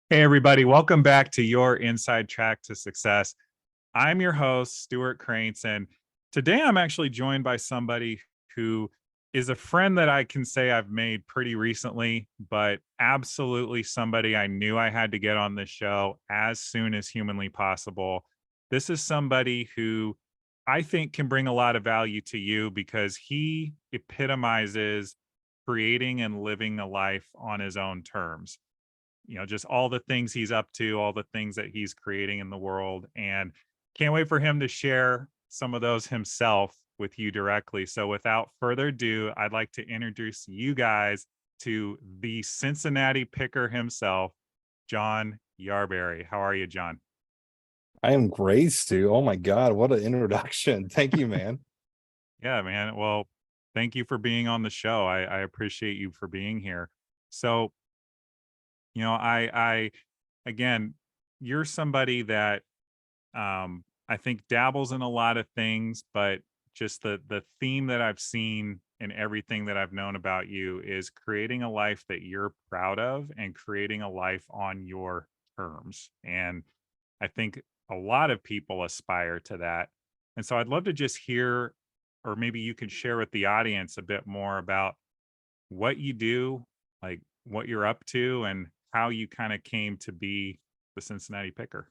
Hey, everybody, welcome back to Your Inside Track to Success. I'm your host, Stewart Kraintz, and today I'm actually joined by somebody who is a friend that I can say I've made pretty recently, but absolutely somebody I knew I had to get on this show as soon as humanly possible. This is somebody who I think can bring a lot of value to you because he epitomizes creating and living a life on his own terms. Just all the things he's up to, all the things that he's creating in the world. And can't wait for him to share some of those himself with you directly. So without further ado, I'd like to introduce you guys to the Cincinnati Picker himself, John Yarberry. How are you, John? I am great, Stu. Oh my God, what an introduction. Thank you, man. Yeah, man. Well, thank you for being on the show. I appreciate you for being here. So, I again, you're somebody that I think dabbles in a lot of things, but just the theme that I've seen in everything that I've known about you is creating a life that you're proud of and creating a life on your terms. And I think a lot of people aspire to that. And so I'd love to just hear, or maybe you could share with the audience a bit more about what you do, like what you're up to, and how you kind of came to be the Cincinnati Picker.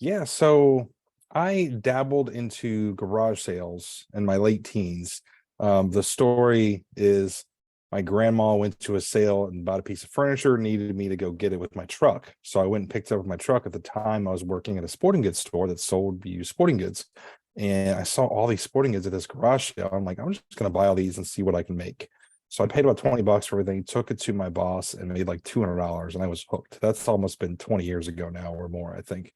Yeah, so I dabbled into garage sales in my late teens. The story is my grandma went to a sale and bought a piece of furniture, needed me to go get it with my truck. So I went and picked it up with my truck. At the time, I was working at a sporting goods store that sold used sporting goods. And I saw all these sporting goods at this garage sale. I'm like, I'm just going to buy all these and see what I can make. So I paid about $20 for everything, took it to my boss and made like $200, and I was hooked. That's almost been 20 years ago now or more, I think.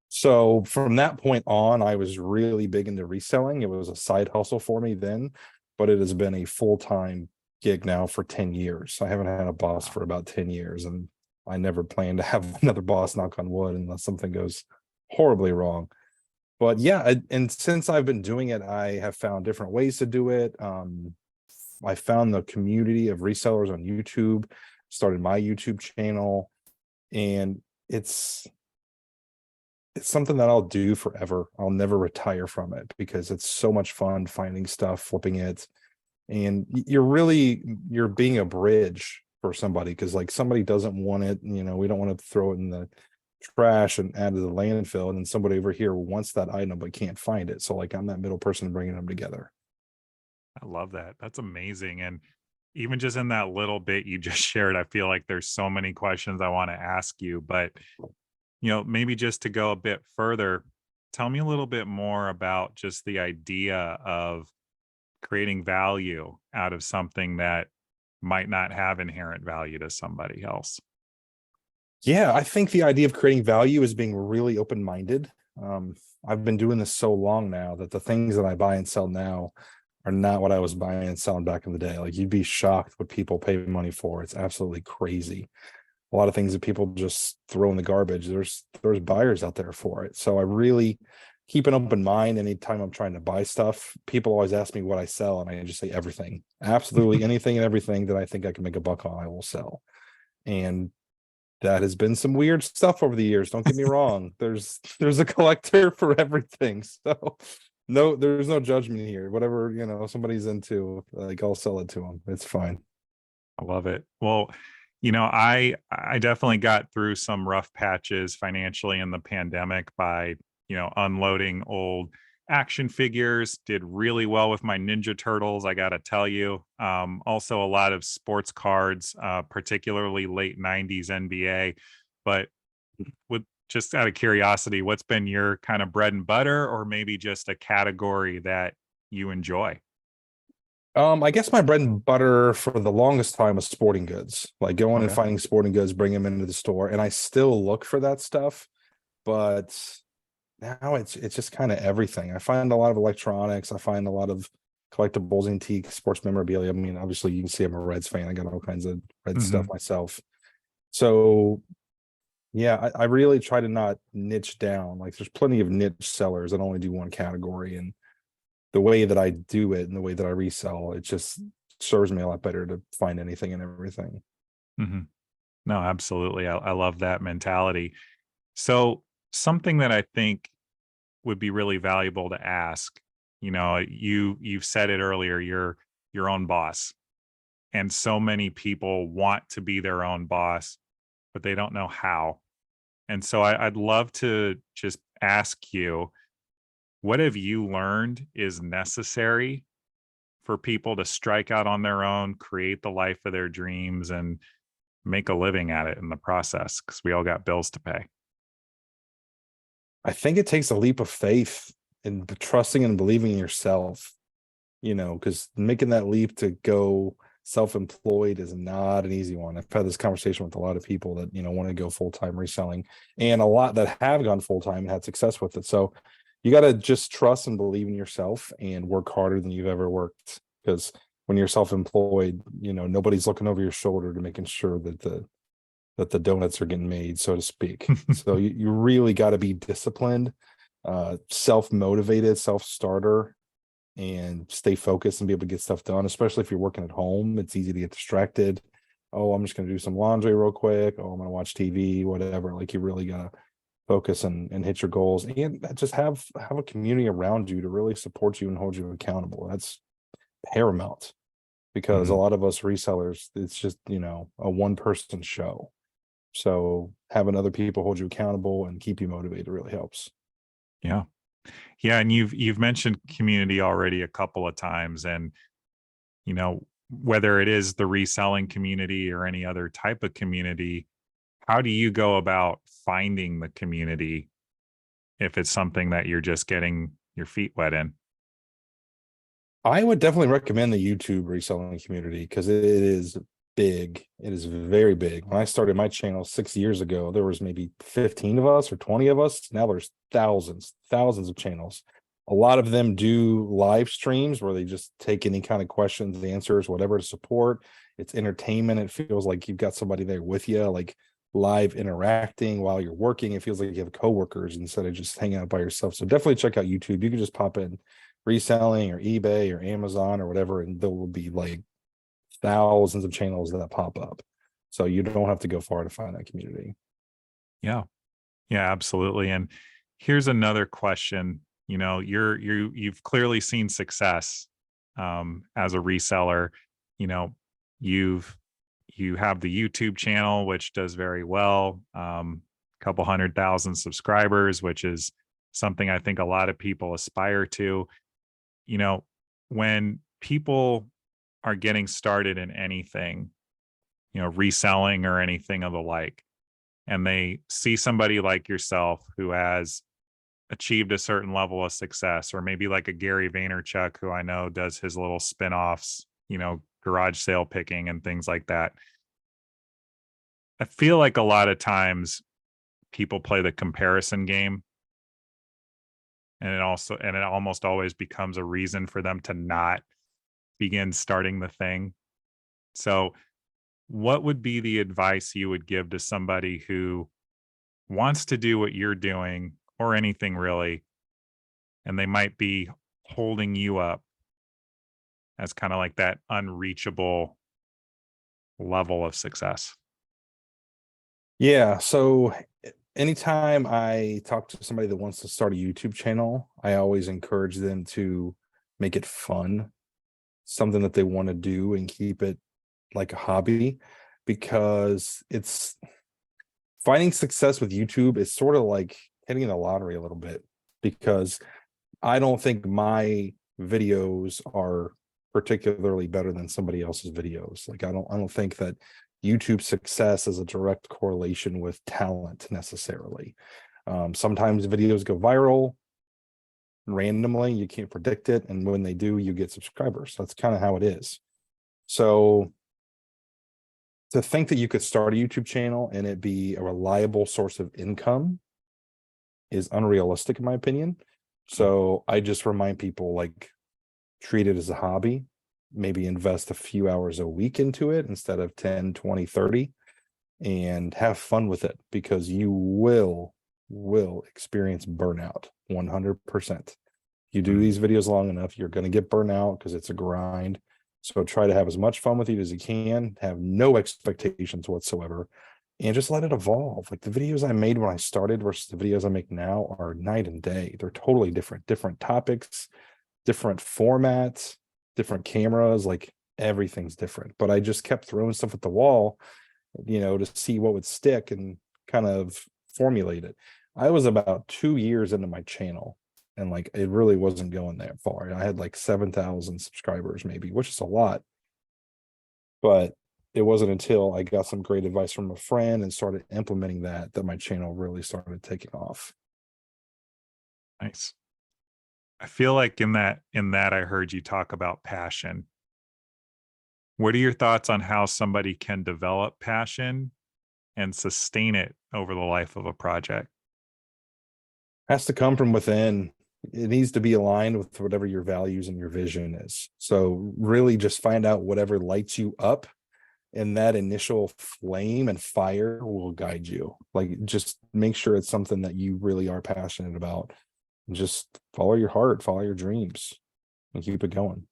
So from that point on, I was really big into reselling. It was a side hustle for me then, but it has been a full-time gig now for 10 years. I haven't had a boss for about 10 years, and I never plan to have another boss, knock on wood, unless something goes horribly wrong. But yeah, and since I've been doing it, I have found different ways to do it. I found the community of resellers on YouTube, started my YouTube channel, and it's something that I'll do forever. I'll never retire from it because it's so much fun finding stuff, flipping it. And you're being a bridge for somebody, because like somebody doesn't want it, we don't want to throw it in the trash and add to the landfill. And then somebody over here wants that item but can't find it. So like I'm that middle person bringing them together. I love that. That's amazing. And even just in that little bit you just shared, I feel like there's so many questions I want to ask you, but maybe just to go a bit further, tell me a little bit more about just the idea of creating value out of something that might not have inherent value to somebody else. Yeah, I think the idea of creating value is being really open-minded. I've been doing this so long now that the things that I buy and sell now are not what I was buying and selling back in the day. Like, you'd be shocked what people pay money for. It's absolutely crazy. A lot of things that people just throw in the garbage, there's buyers out there for it. So I really keep an open mind anytime I'm trying to buy stuff. People always ask me what I sell, and I just say everything. Absolutely anything and everything that I think I can make a buck on, I will sell. And that has been some weird stuff over the years. Don't get me wrong. There's a collector for everything. So no, there's no judgment here. Whatever, somebody's into, like, I'll sell it to them. It's fine. I love it. Well, I definitely got through some rough patches financially in the pandemic by, unloading old action figures, did really well with my Ninja Turtles, I got to tell you. Also a lot of sports cards, particularly late 90s NBA. But with just out of curiosity, what's been your kind of bread and butter, or maybe just a category that you enjoy? I guess my bread and butter for the longest time was sporting goods, like going and Okay. finding sporting goods, bring them into the store. And I still look for that stuff, but now it's just kind of everything. I find a lot of electronics. I find a lot of collectibles, antique, sports memorabilia. I mean, obviously you can see I'm a Reds fan. I got all kinds of Red stuff Mhm. myself. So yeah, I really try to not niche down. Like, there's plenty of niche sellers that only do one category, and the way that I do it and the way that I resell, it just serves me a lot better to find anything and everything. Mhm. No, absolutely. I love that mentality. So something that I think would be really valuable to ask, you've said it earlier, you're your own boss. And so many people want to be their own boss, but they don't know how. And so I'd love to just ask you, what have you learned is necessary for people to strike out on their own, create the life of their dreams, and make a living at it in the process? Because we all got bills to pay. I think it takes a leap of faith and trusting and believing in yourself, because making that leap to go self-employed is not an easy one. I've had this conversation with a lot of people that, want to go full-time reselling, and a lot that have gone full-time and had success with it. So you got to just trust and believe in yourself and work harder than you've ever worked. Because when you're self-employed, nobody's looking over your shoulder to making sure that the donuts are getting made, so to speak. So you really got to be disciplined, self-motivated, self-starter, and stay focused and be able to get stuff done, especially if you're working at home. It's easy to get distracted. Oh, I'm just going to do some laundry real quick. Oh, I'm going to watch TV, whatever. Like, you really got to focus and hit your goals, and just have a community around you to really support you and hold you accountable. That's paramount, because a Mhm. lot of us resellers, it's just, a one person show. So having other people hold you accountable and keep you motivated really helps. Yeah. Yeah, and you've mentioned community already a couple of times, and whether it is the reselling community or any other type of community, how do you go about finding the community if it's something that you're just getting your feet wet in? I would definitely recommend the YouTube reselling community, because it is big. It is very big. When I started my channel 6 years ago, there was maybe 15 of us or 20 of us. Now there's thousands of channels. A lot of them do live streams where they just take any kind of questions, answers, whatever, to support. It's entertainment. It feels like you've got somebody there with you, like live interacting while you're working. It feels like you have coworkers instead of just hanging out by yourself. So definitely check out YouTube. You can just pop in reselling or eBay or Amazon or whatever, and there will be like thousands of channels that pop up. So you don't have to go far to find that community. Yeah. Yeah, absolutely. And here's another question. You've clearly seen success as a reseller. You know, you've you have the YouTube channel, which does very well. A couple 100,000 subscribers, which is something I think a lot of people aspire to. You know, when people are getting started in anything, reselling or anything of the like, and they see somebody like yourself who has achieved a certain level of success, or maybe like a Gary Vaynerchuk, who I know does his little spin-offs, garage sale picking and things like that. I feel like a lot of times people play the comparison game, and it almost always becomes a reason for them to not begin starting the thing. So what would be the advice you would give to somebody who wants to do what you're doing, or anything really, and they might be holding you up as kind of like that unreachable level of success? Yeah. So anytime I talk to somebody that wants to start a YouTube channel, I always encourage them to make it fun, something that they want to do, and keep it like a hobby, because it's finding success with YouTube is sort of like hitting the lottery a little bit, because I don't think my videos are particularly better than somebody else's videos. Like, I don't think that YouTube success is a direct correlation with talent necessarily. Sometimes videos go viral randomly, you can't predict it, and when they do, you get subscribers. That's kind of how it is. So to think that you could start a YouTube channel and it be a reliable source of income is unrealistic, in my opinion. So I just remind people, like, treat it as a hobby, maybe invest a few hours a week into it instead of 10, 20, 30, and have fun with it, because you will experience burnout 100%. You do Mm, these videos long enough, you're going to get burnout because it's a grind. So try to have as much fun with it as you can, have no expectations whatsoever, and just let it evolve. Like the videos I made when I started versus the videos I make now are night and day. They're totally different topics, different formats, different cameras, like everything's different. But I just kept throwing stuff at the wall, to see what would stick and kind of formulate it. I was about 2 years into my channel, and like it really wasn't going that far. I had like 7,000 subscribers maybe, which is a lot. But it wasn't until I got some great advice from a friend and started implementing that my channel really started taking off. Nice. I feel like in that I heard you talk about passion. What are your thoughts on how somebody can develop passion and sustain it over the life of a project? Has to come from within. It needs to be aligned with whatever your values and your vision is. So really just find out whatever lights you up, and that initial flame and fire will guide you. Like just make sure it's something that you really are passionate about. And just follow your heart, follow your dreams, and keep it going.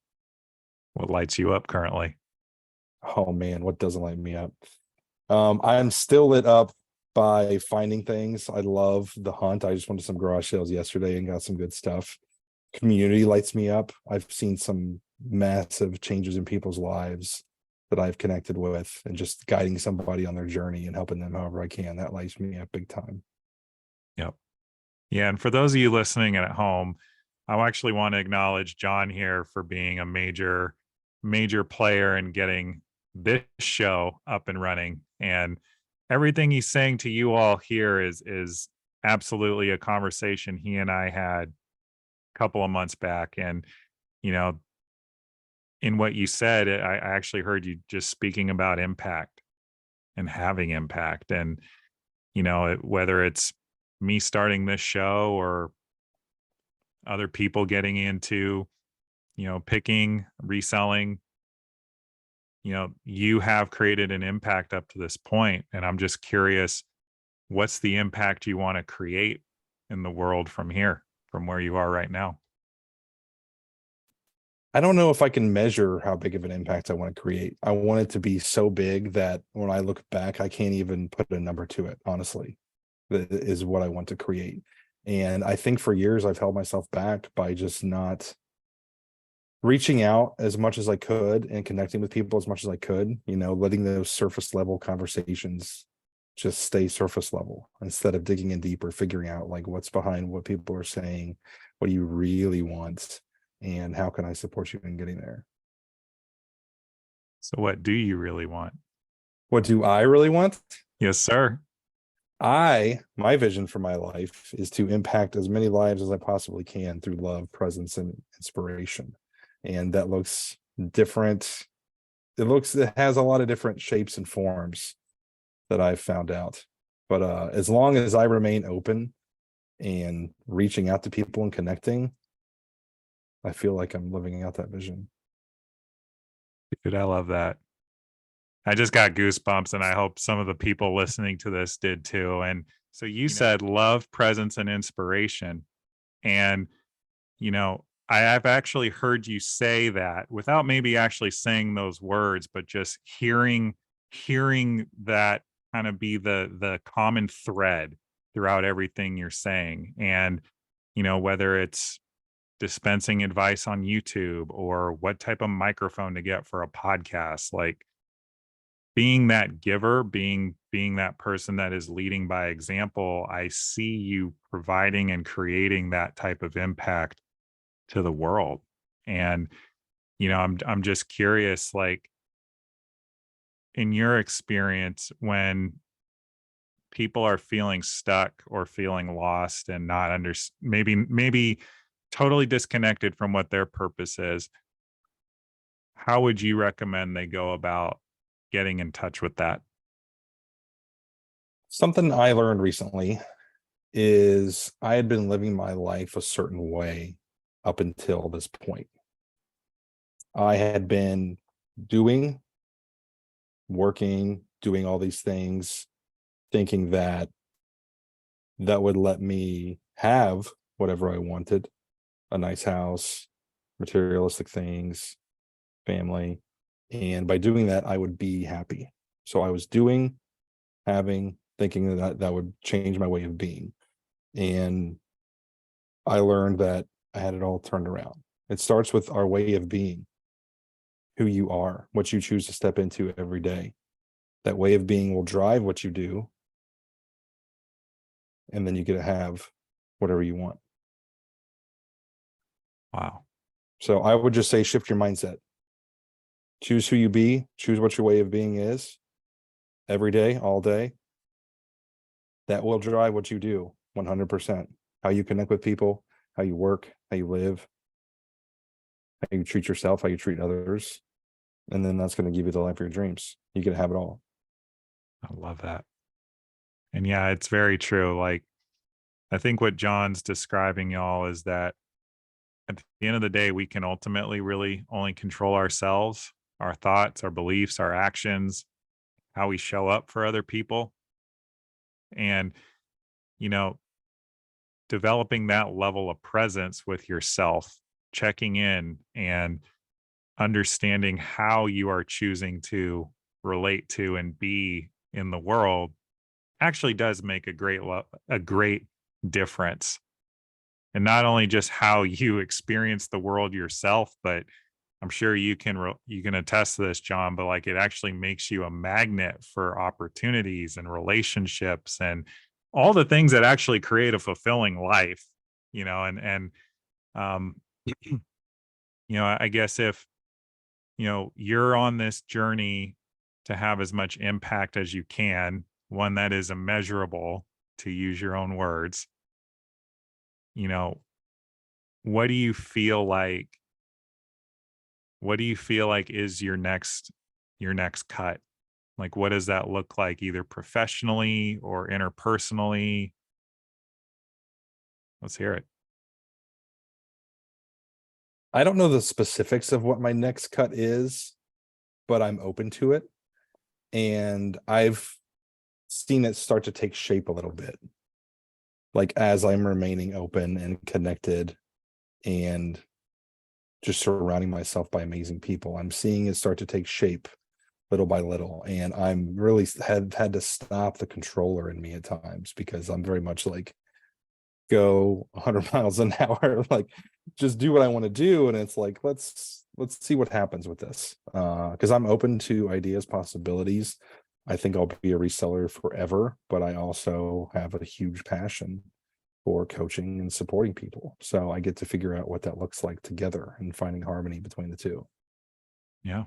What lights you up currently? Oh man, what doesn't light me up? I'm still lit up by finding things. I love the hunt. I just went to some garage sales yesterday and got some good stuff. Community lights me up. I've seen some massive changes in people's lives that I've connected with, and just guiding somebody on their journey and helping them however I can. That lights me up big time. Yep. Yeah, and for those of you listening at home, I actually want to acknowledge John here for being a major player in getting this show up and running. And everything he's saying to you all here is absolutely a conversation he and I had a couple of months back. And you know, in what you said, I actually heard you just speaking about impact and having impact. And whether it's me starting this show or other people getting into picking, reselling, you have created an impact up to this point, and I'm just curious, what's the impact you want to create in the world from here, from where you are right now? I don't know if I can measure how big of an impact I want to create. I want it to be so big that when I look back, I can't even put a number to it, honestly. That is what I want to create. And I think for years I've held myself back by just not reaching out as much as I could and connecting with people as much as I could, letting those surface level conversations just stay surface level instead of digging in deeper, figuring out like what's behind what people are saying, what do you really want, and how can I support you in getting there? So what do you really want? What do I really want? Yes, sir. My vision for my life is to impact as many lives as I possibly can through love, presence, and inspiration. And that looks different. It has a lot of different shapes and forms that I've found out. But as long as I remain open and reaching out to people and connecting, I feel like I'm living out that vision. Dude, I love that. I just got goosebumps, and I hope some of the people listening to this did too. And so you said love, presence, and inspiration. And, I've actually heard you say that without maybe actually saying those words, but just hearing that kind of be the common thread throughout everything you're saying. And, whether it's dispensing advice on YouTube or what type of microphone to get for a podcast, like being that giver, being that person that is leading by example, I see you providing and creating that type of impact to the world. And I'm just curious, like in your experience, when people are feeling stuck or feeling lost and not maybe totally disconnected from what their purpose is, how would you recommend they go about getting in touch with that? Something I learned recently is I had been living my life a certain way up until this point. I had been doing, working, doing all these things, thinking that would let me have whatever I wanted, a nice house, materialistic things, family. And by doing that, I would be happy. So I was doing, thinking that would change my way of being. And I learned that I had it all turned around. It starts with our way of being, who you are, what you choose to step into every day. That way of being will drive what you do, and then you get to have whatever you want. Wow. So I would just say shift your mindset. Choose who you be, choose what your way of being is every day, all day. That will drive what you do 100%. How you connect with people, how you work, how you live, how you treat yourself, how you treat others. And then that's going to give you the life of your dreams. You can have it all. I love that. And yeah, it's very true. Like, I think what John's describing, y'all, is that at the end of the day, we can ultimately really only control ourselves, our thoughts, our beliefs, our actions, how we show up for other people. And, you know, developing that level of presence with yourself, checking in and understanding how you are choosing to relate to and be in the world actually does make a great difference. And not only just how you experience the world yourself, but I'm sure you can attest to this, John, but like it actually makes you a magnet for opportunities and relationships and all the things that actually create a fulfilling life, and um I guess if you're on this journey to have as much impact as you can, one that is immeasurable, to use your own words, you know, what do you feel like is your next cut? Like, what does that look like, either professionally or interpersonally? Let's hear it. I don't know the specifics of what my next cut is, but I'm open to it. And I've seen it start to take shape a little bit. Like as I'm remaining open and connected and just surrounding myself by amazing people, I'm seeing it start to take shape little by little. And I'm really had to stop the controller in me at times, because I'm very much like, go 100 miles an hour, like just do what I want to do. And it's like, let's see what happens with this. Because I'm open to ideas, possibilities. I think I'll be a reseller forever, but I also have a huge passion for coaching and supporting people. So I get to figure out what that looks like together and finding harmony between the two. Yeah.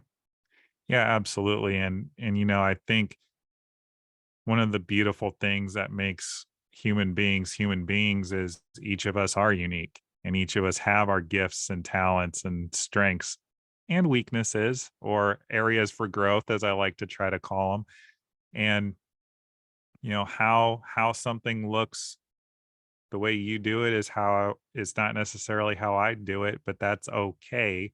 Yeah, absolutely. And I think one of the beautiful things that makes human beings is each of us are unique, and each of us have our gifts and talents and strengths and weaknesses, or areas for growth, as I like to try to call them. And how something looks the way you do it is not necessarily how I do it, but that's okay.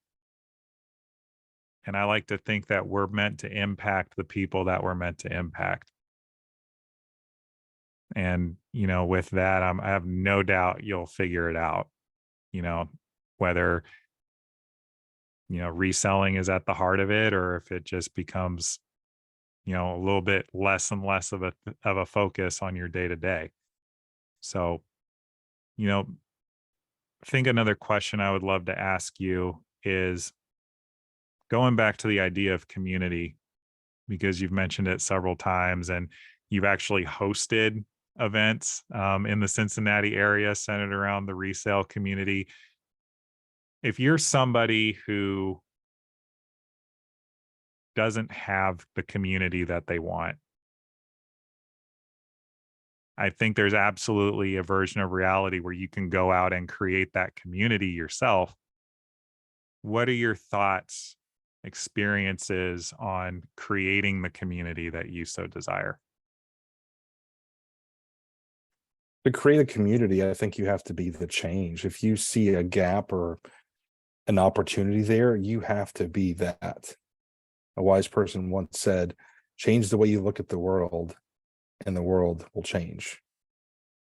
And I like to think that we're meant to impact the people that we're meant to impact. And, with that, I have no doubt you'll figure it out, you know, whether, reselling is at the heart of it, or if it just becomes, a little bit less and less of a focus on your day to day. So, you know, I think another question I would love to ask you is going back to the idea of community, because you've mentioned it several times and you've actually hosted events in the Cincinnati area centered around the resale community. If you're somebody who doesn't have the community that they want, I think there's absolutely a version of reality where you can go out and create that community yourself. What are your thoughts, experiences on creating the community that you so desire? To create a community, I think you have to be the change. If you see a gap or an opportunity there, you have to be that. A wise person once said, change the way you look at the world, and the world will change.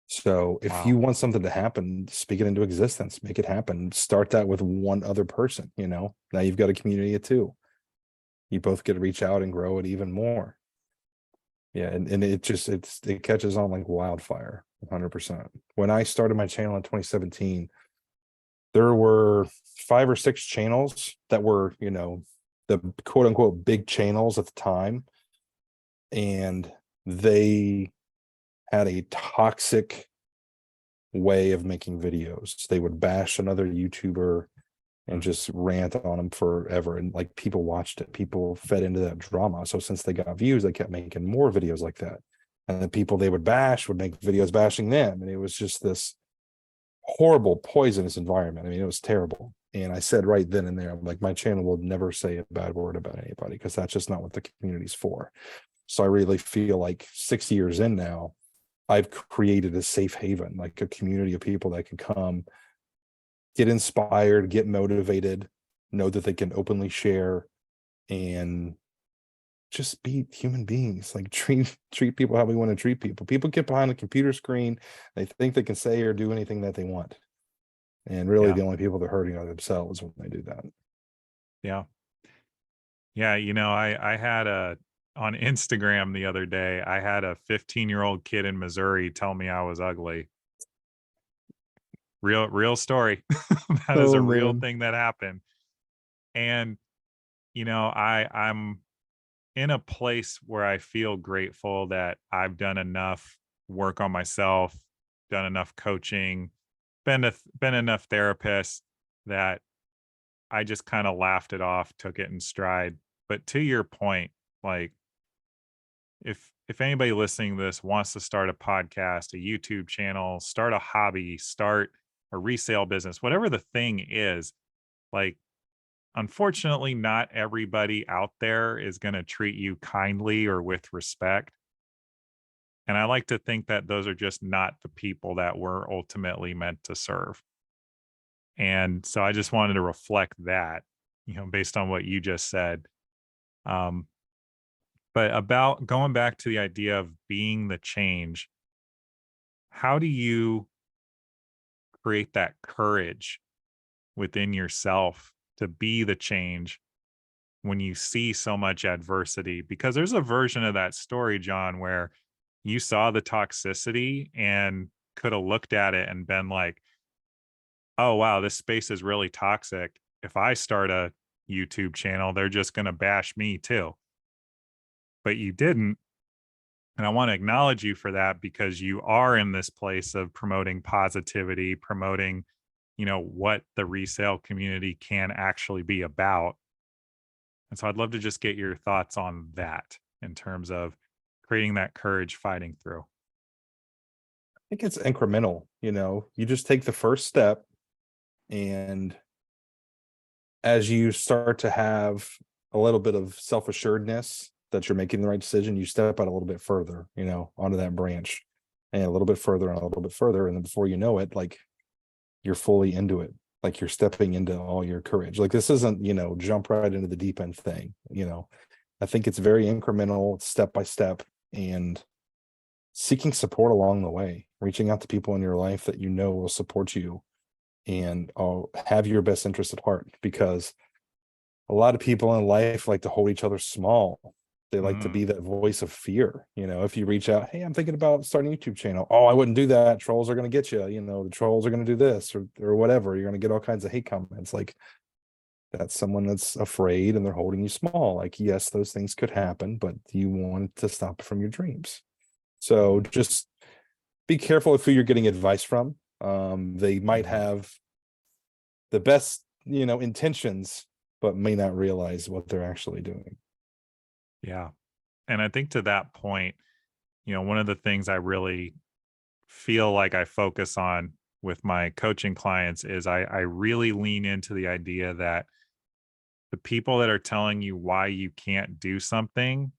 So if you Wow. want something to happen, speak it into existence, make it happen. Start that with one other person, Now you've got a community of two. You both get to reach out and grow it even more. Yeah, and it catches on like wildfire, 100%. When I started my channel in 2017, there were 5 or 6 channels that were, the quote unquote big channels at the time, and they had a toxic way of making videos. They would bash another YouTuber and just rant on them forever. And like people watched it, people fed into that drama. So since they got views, they kept making more videos like that. And the people they would bash would make videos bashing them. And it was just this horrible, poisonous environment. I mean, it was terrible. And I said right then and there, I'm like, my channel will never say a bad word about anybody because that's just not what the community's for. So I really feel like 6 years in now, I've created a safe haven, like a community of people that can come, get inspired, get motivated, know that they can openly share, and just be human beings. Like treat people how we want to treat people. People get behind a computer screen, they think they can say or do anything that they want. And really Yeah. the only people they're hurting are themselves when they do that. Yeah. Yeah. I had on Instagram the other day, I had a 15-year-old kid in Missouri tell me I was ugly. Real story. That is Oh a real man. thing that happened. And, I'm in a place where I feel grateful that I've done enough work on myself, done enough coaching, been enough therapists that I just kind of laughed it off, took it in stride. But to your point, like if anybody listening to this wants to start a podcast, a YouTube channel, start a hobby, start a resale business, whatever the thing is, like unfortunately not everybody out there is going to treat you kindly or with respect. And I like to think that those are just not the people that we're ultimately meant to serve. And so I just wanted to reflect that, based on what you just said. Um, but about going back to the idea of being the change, how do you create that courage within yourself to be the change when you see so much adversity? Because there's a version of that story, John, where you saw the toxicity and could have looked at it and been like, oh, wow, this space is really toxic. If I start a YouTube channel, they're just going to bash me too. But you didn't. And I want to acknowledge you for that because you are in this place of promoting positivity, promoting, what the resale community can actually be about. And so I'd love to just get your thoughts on that in terms of creating that courage fighting through. I think it's incremental, you just take the first step, and as you start to have a little bit of self-assuredness that you're making the right decision, you step out a little bit further, onto that branch, and a little bit further and a little bit further. And then before you know it, like you're fully into it. Like you're stepping into all your courage. Like this isn't, jump right into the deep end thing. I think it's very incremental, step by step, and seeking support along the way, reaching out to people in your life that will support you and have your best interest at heart, because a lot of people in life like to hold each other small. They like to Mm, be that voice of fear. If you reach out, hey, I'm thinking about starting a YouTube channel. Oh, I wouldn't do that. Trolls are going to get you. The trolls are going to do this or whatever. You're going to get all kinds of hate comments. Like that's someone that's afraid and they're holding you small. Like, yes, those things could happen, but you want to stop it from your dreams. So mhm, just be careful of who you're getting advice from. They might mhm. have the best, intentions, but may not realize what they're actually doing. Yeah. And I think to that point, one of the things I really feel like I focus on with my coaching clients is I really lean into the idea that the people that are telling you why you can't do something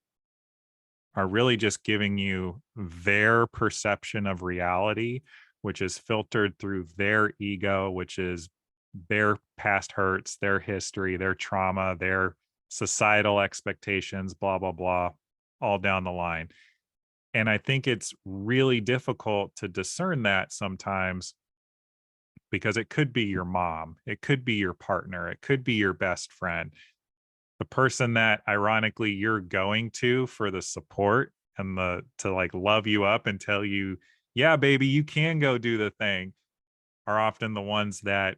are really just giving you their perception of reality, which is filtered through their ego, which is their past hurts, their history, their trauma, their societal expectations, blah, blah, blah, all down the line. And I think it's really difficult to discern that sometimes because it could be your mom, it could be your partner, it could be your best friend, the person that ironically you're going to for the support and to like love you up and tell you, yeah, baby, you can go do the thing, are often the ones that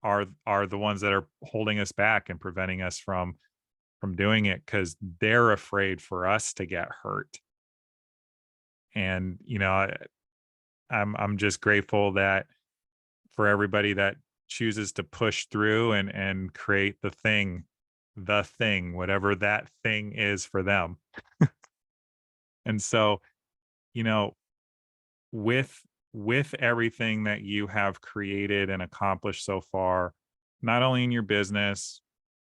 are the ones that are holding us back and preventing us from doing it because they're afraid for us to get hurt. And I'm just grateful that for everybody that chooses to push through and create the thing, whatever that thing is for them. And so, you know, with with everything that you have created and accomplished so far, not only in your business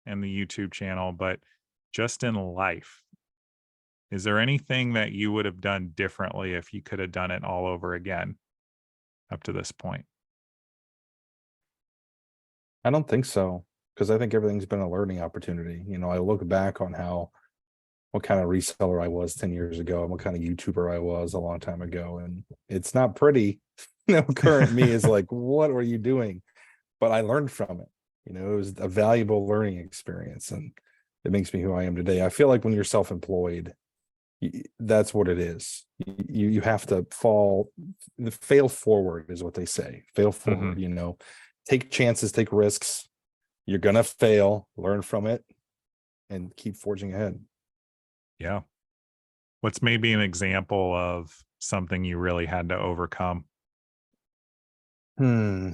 and the YouTube channel, but just in life, is there anything that you would have done differently if you could have done it all over again up to this point? I don't think so, because I think everything's been a learning opportunity. I look back on what kind of reseller I was 10 years ago and what kind of YouTuber I was a long time ago. And it's not pretty. Current me is like, what are you doing? But I learned from it. It was a valuable learning experience, and it makes me who I am today. I feel like when you're self-employed, that's what it is. You have to fail forward is what they say. Fail forward, Mhm. take chances, take risks. You're gonna fail, learn from it, and keep forging ahead. Yeah. What's maybe an example of something you really had to overcome? Hmm.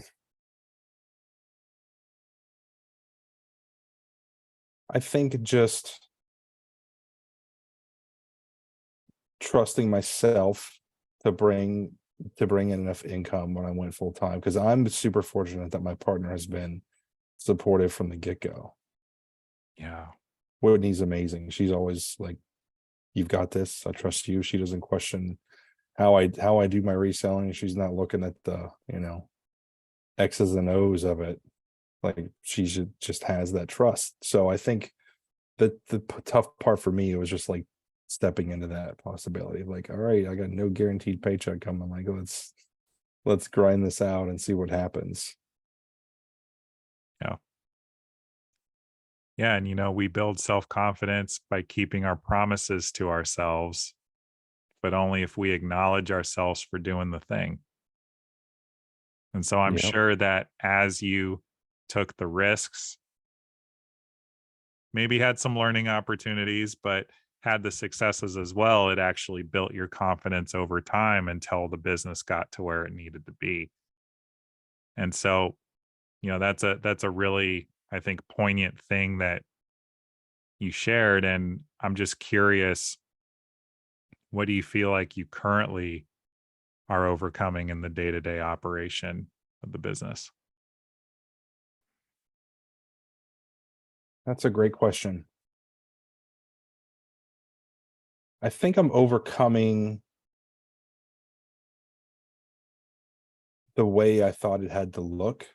I think just trusting myself to bring in enough income when I went full time, because I'm super fortunate that my partner has been supportive from the get-go. Yeah. Whitney's amazing. She's always like, "You've got this. I trust you." She doesn't question how I do my reselling. She's not looking at the, X's and O's of it. Like, just has that trust. So I think that tough part for me was just like stepping into that possibility. Like, all right, I got no guaranteed paycheck coming. Like, let's grind this out and see what happens. Yeah. Yeah. And, we build self confidence by keeping our promises to ourselves, but only if we acknowledge ourselves for doing the thing. And so I'm Yep. sure that as you took the risks, maybe had some learning opportunities, but had the successes as well, it actually built your confidence over time until the business got to where it needed to be. And so, that's a really, I think, poignant thing that you shared. And I'm just curious, what do you feel like you currently are overcoming in the day-to-day operation of the business? That's a great question. I think I'm overcoming the way I thought it had to look.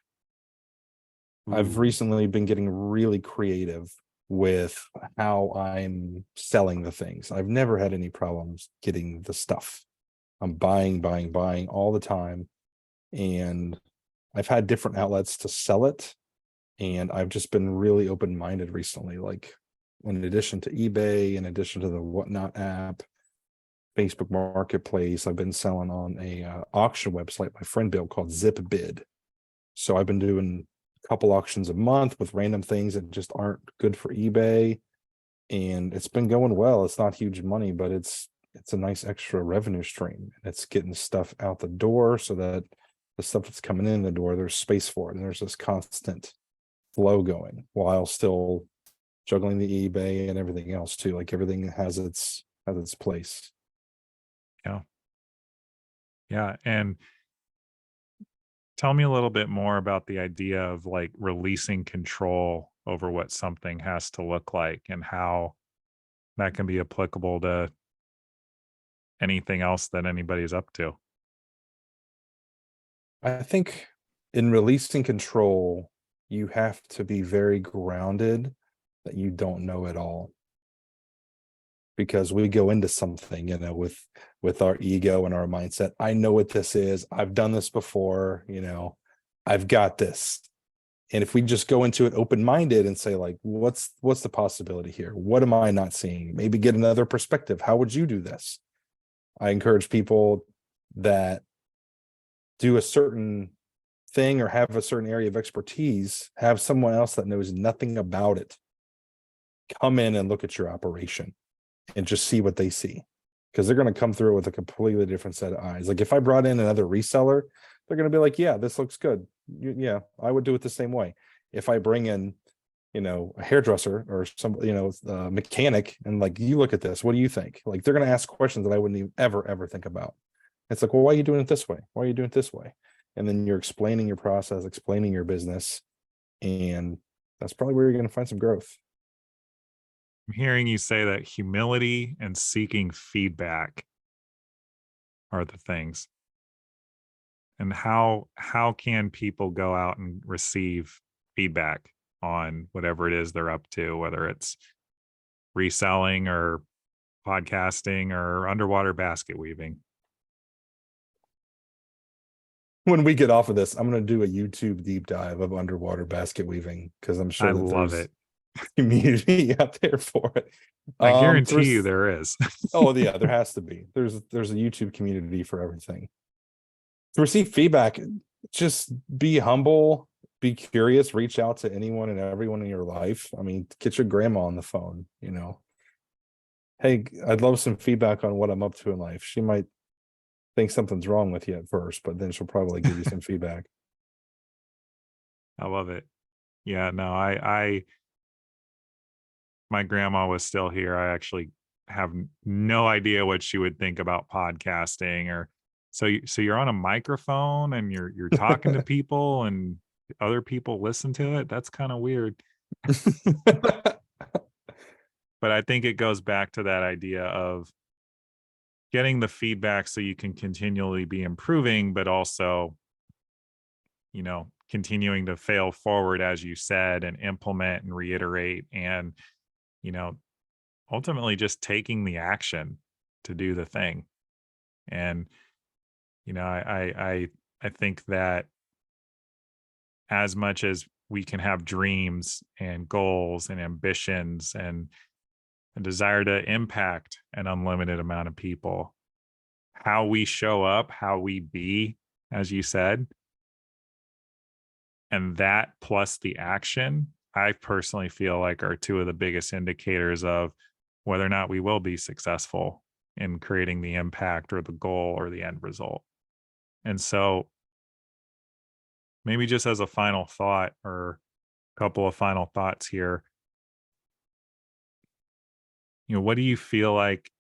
I've Ooh. recently been getting really creative with how I'm selling the things. I've never had any problems getting the stuff. I'm buying, buying, buying all the time. And I've had different outlets to sell it. And I've just been really open minded recently. Like, in addition to eBay, in addition to the Whatnot app, Facebook Marketplace, I've been selling on a auction website my friend built called ZipBid. So I've been doing a couple auctions a month with random things that just aren't good for eBay, and it's been going well. It's not huge money, but it's a nice extra revenue stream. It's getting stuff out the door so that the stuff that's coming in the door, there's space for it, and there's this constant flow going while still juggling the eBay and everything else too. Like, everything has its place. Yeah. Yeah. And tell me a little bit more about the idea of like releasing control over what something has to look like and how that can be applicable to anything else that anybody's up to. I think in releasing control, you have to be very grounded that you don't know it all, because we go into something, with our ego and our mindset. I know what this is. I've done this before, I've got this. And if we just go into it open-minded and say, like, what's the possibility here? What am I not seeing? Maybe get another perspective. How would you do this? I encourage people that do a certain thing or have a certain area of expertise, have someone else that knows nothing about it come in and look at your operation and just see what they see, because they're going to come through with a completely different set of eyes. Like if I brought in another reseller, they're going to be like, yeah, this looks good. Yeah, I would do it the same way. If I bring in, a hairdresser or some, mechanic, and like, you look at this, what do you think? Like, they're going to ask questions that I wouldn't even ever think about. It's like, well, why are you doing it this way? Why are you doing it this way? And then you're explaining your process, explaining your business, and that's probably where you're going to find some growth. I'm hearing you say that humility and seeking feedback are the things. And how can people go out and receive feedback on whatever it is they're up to, whether it's reselling or podcasting or underwater basket weaving? When we get off of this, I'm going to do a YouTube deep dive of underwater basket weaving, because I'm sure I that love there's it. community out there for it. I guarantee you There's there is. Oh yeah, there has to be. There's a YouTube community for everything. To receive feedback, just be humble, be curious, reach out to anyone and everyone in your life. I mean, get your grandma on the phone, Hey, I'd love some feedback on what I'm up to in life. She might think something's wrong with you at first, but then she'll probably give you some feedback. I love it. Yeah, no, I my grandma was still here. I actually have no idea what she would think about podcasting. Or so you're on a microphone and you're talking to people and other people listen to it. That's kind of weird. But I think it goes back to that idea of getting the feedback so you can continually be improving, but also, continuing to fail forward, as you said, and implement and reiterate, and, you know, ultimately just taking the action to do the thing. And, I think that as much as we can have dreams and goals and ambitions and a desire to impact an unlimited amount of people, how we show up, how we be, as you said, and that plus the action, I personally feel like are two of the biggest indicators of whether or not we will be successful in creating the impact or the goal or the end result. And so maybe just as a final thought or a couple of final thoughts here, what do you feel like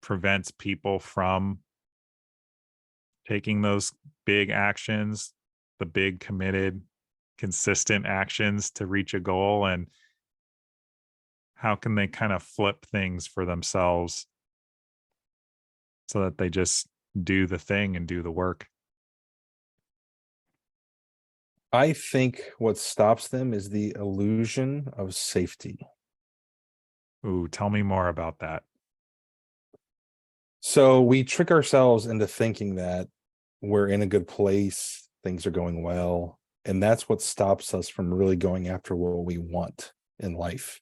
prevents people from taking those big actions, the big committed, consistent actions to reach a goal? And how can they kind of flip things for themselves so that they just do the thing and do the work? I think what stops them is the illusion of safety. Ooh, tell me more about that. So we trick ourselves into thinking that we're in a good place, things are going well, and that's what stops us from really going after what we want in life.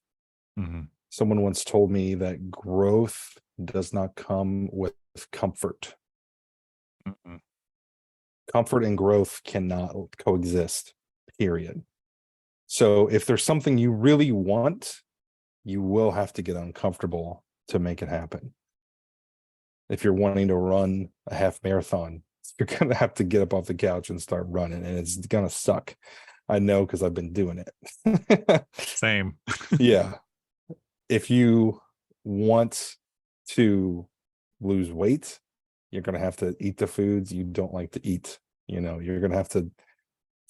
Mhm. Someone once told me that growth does not come with comfort. Mhm. Comfort and growth cannot coexist, period. So if there's something you really want, you will have to get uncomfortable to make it happen. If you're wanting to run a half marathon, you're going to have to get up off the couch and start running, and it's going to suck. I know, because I've been doing it. Same. Yeah. If you want to lose weight, you're going to have to eat the foods you don't like to eat. You're going to have to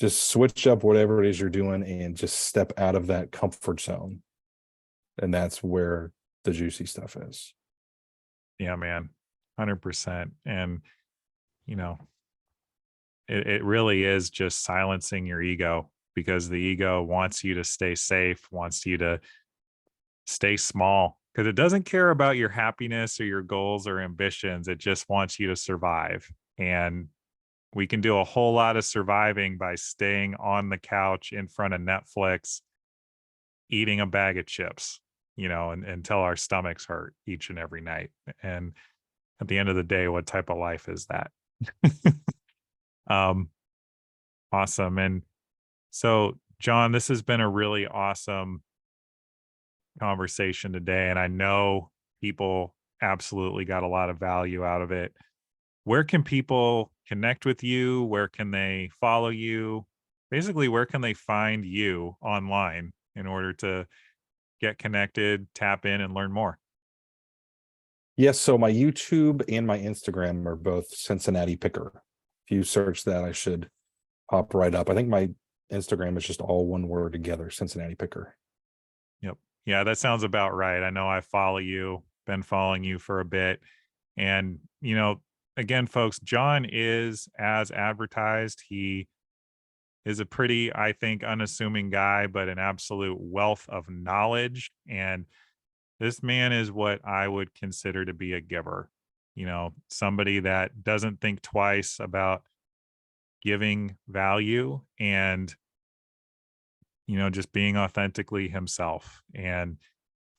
just switch up whatever it is you're doing and just step out of that comfort zone. And that's where the juicy stuff is. Yeah, man. 100%. And, you know, it really is just silencing your ego, because the ego wants you to stay safe, wants you to stay small, because it doesn't care about your happiness or your goals or ambitions. It just wants you to survive. And We can do a whole lot of surviving by staying on the couch in front of Netflix, eating a bag of chips, until our stomachs hurt each and every night. And at the end of the day, what type of life is that? um, awesome. And so, John, this has been a really awesome conversation today. And I know people absolutely got a lot of value out of it. Where can people connect with you? Where can they follow you? Basically, where can they find you online in order to get connected, tap in, and learn more? Yes, so my YouTube and my Instagram are both Cincinnati Picker. If you search that, I should pop right up. I think my Instagram is just all one word together, Cincinnati Picker. Yep. Yeah, that sounds about right. I know I follow you, been following you for a bit. And, again, folks, John is as advertised. He is a pretty, I think, unassuming guy, but an absolute wealth of knowledge. And this man is what I would consider to be a giver, somebody that doesn't think twice about giving value and, just being authentically himself. And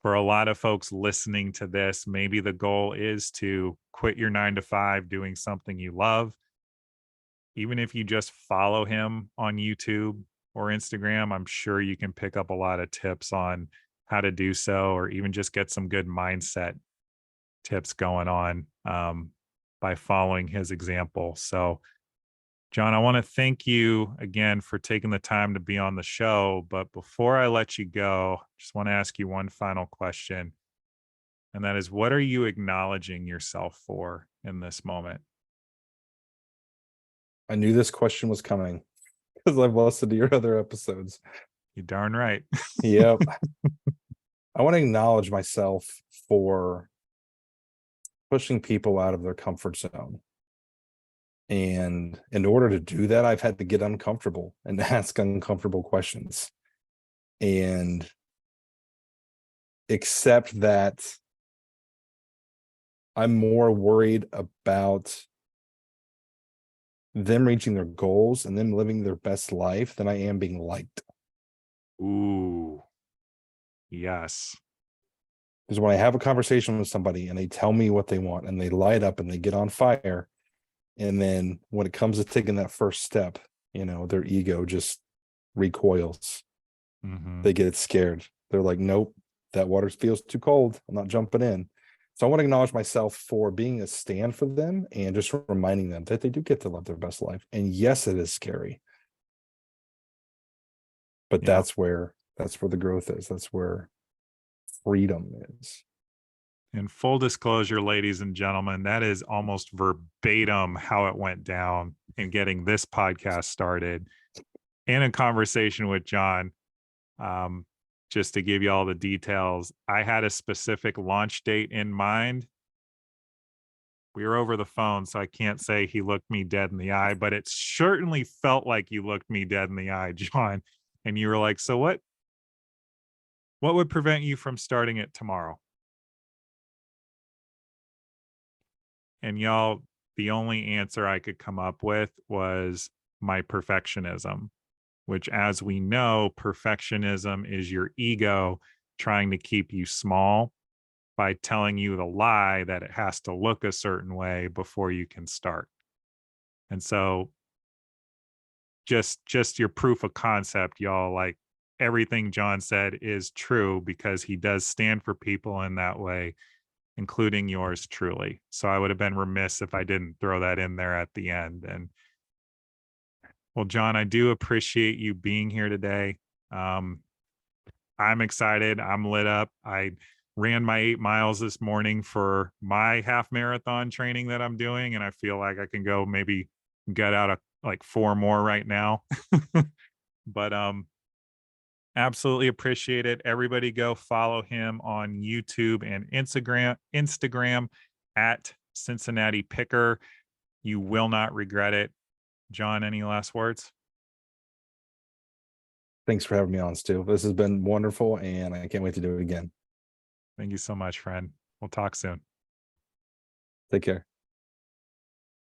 for a lot of folks listening to this, maybe the goal is to quit your 9 to 5 doing something you love. Even if you just follow him on YouTube or Instagram, I'm sure you can pick up a lot of tips on how to do so, or even just get some good mindset tips going on by following his example. So, John, I want to thank you again for taking the time to be on the show. But before I let you go, just want to ask you one final question. And that is, what are you acknowledging yourself for in this moment? I knew this question was coming because I've listened to your other episodes. You darn right. Yep. I want to acknowledge myself for pushing people out of their comfort zone. And in order to do that, I've had to get uncomfortable and ask uncomfortable questions and accept that I'm more worried about them reaching their goals and them living their best life than I am being liked. Ooh, yes. Because when I have a conversation with somebody and they tell me what they want and they light up and they get on fire, and then when it comes to taking that first step, their ego just recoils. Mm-hmm. They get scared. They're like, nope, that water feels too cold. I'm not jumping in. So I want to acknowledge myself for being a stand for them and just reminding them that they do get to live their best life. And yes, it is scary. But Yeah. that's where the growth is. That's where freedom is. In full disclosure, ladies and gentlemen, that is almost verbatim how it went down in getting this podcast started, in a conversation with John. Just to give you all the details, I had a specific launch date in mind. We were over the phone, so I can't say he looked me dead in the eye, but it certainly felt like you looked me dead in the eye, John. And you were like, so what would prevent you from starting it tomorrow? And y'all, the only answer I could come up with was my perfectionism, which, as we know, perfectionism is your ego trying to keep you small by telling you the lie that it has to look a certain way before you can start. And so just your proof of concept, y'all, like everything John said is true because he does stand for people in that way, including yours truly. So I would have been remiss if I didn't throw that in there at the end. And well, John, I do appreciate you being here today. Um, I'm excited. I'm lit up. I ran my 8 miles this morning for my half marathon training that I'm doing, and I feel like I can go maybe get out of like 4 more right now. But absolutely appreciate it. Everybody go follow him on YouTube and Instagram at Cincinnati Picker. You will not regret it. John, any last words? Thanks for having me on, Stu. This has been wonderful, and I can't wait to do it again. Thank you so much, friend. We'll talk soon. Take care.